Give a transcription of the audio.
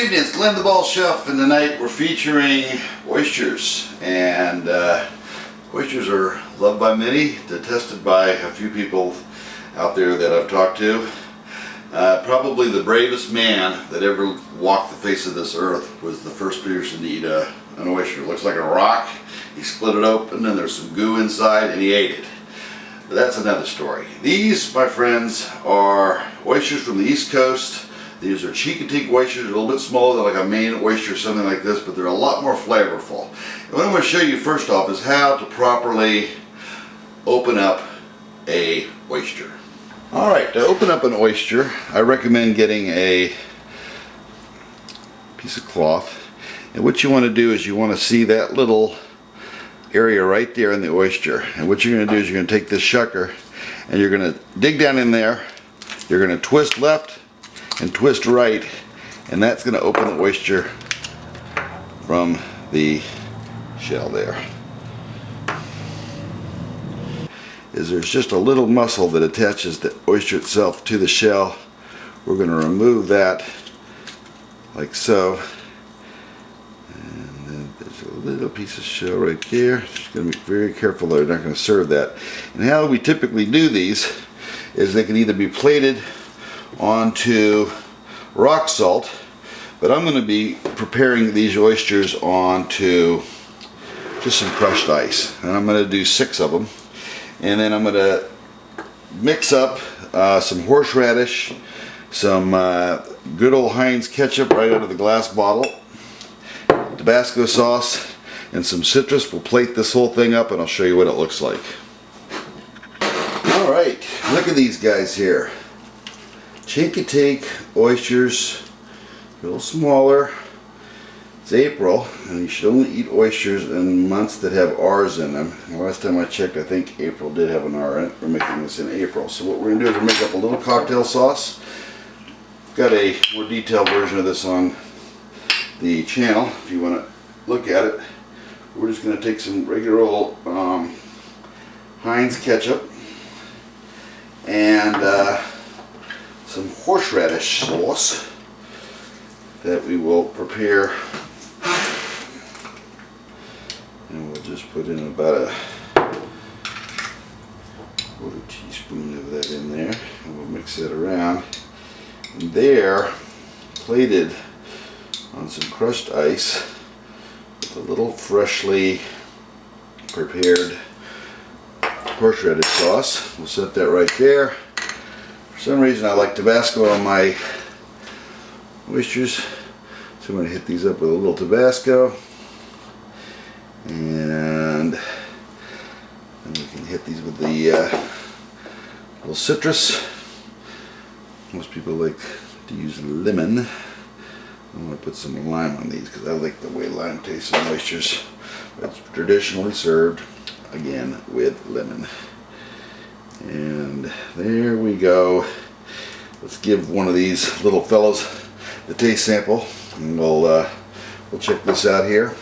evening, it's Glenn the Ball Chef, and tonight we're featuring oysters. And oysters are loved by many, detested by a few people out there that I've talked to. Probably the bravest man that ever walked the face of this earth was the first person to eat an oyster. It looks like a rock. He split it open and there's some goo inside and he ate it. But that's another story. These, my friends, are oysters from the East Coast. These are Chincoteague oysters, a little bit smaller than like a Maine oyster or something like this, but they're a lot more flavorful. And what I'm going to show you first off is how to properly open up a oyster. Alright, to open up an oyster, I recommend getting a piece of cloth. And what you want to do is you want to see that little area right there in the oyster. And what you're going to do is you're going to take this shucker and you're going to dig down in there. You're going to twist left and twist right, and that's going to open the oyster from the shell there. There's just a little muscle that attaches the oyster itself to the shell. We're going to remove that like so, and then there's a little piece of shell right there. Just going to be very careful, they're not going to serve that. And how we typically do these is they can either be plated onto rock salt, but I'm going to be preparing these oysters onto just some crushed ice, and I'm going to do 6 of them. And then I'm going to mix up some horseradish, some good old Heinz ketchup right out of the glass bottle, Tabasco sauce, and some citrus. We'll plate this whole thing up and I'll show you what it looks like. Alright, look at these guys here. Chincoteague oysters, a little smaller. It's April, and you should only eat oysters in months that have R's in them. The last time I checked, I think April did have an R in it. We're making this in April. So what we're going to do is we're make up a little cocktail sauce. Got a more detailed version of this on the channel if you want to look at it. We're just going to take some regular old Heinz ketchup and some horseradish sauce that we will prepare, and we'll just put in about a quarter teaspoon of that in there, and we'll mix that around. And there, plated on some crushed ice with a little freshly prepared horseradish sauce. We'll set that right there. For some reason I like Tabasco on my oysters, so I'm going to hit these up with a little Tabasco, and then we can hit these with the little citrus. Most people like to use lemon. I'm going to put some lime on these because I like the way lime tastes in oysters. It's traditionally served, again, with lemon. And there we go. Let's give one of these little fellows the taste sample, and we'll check this out here.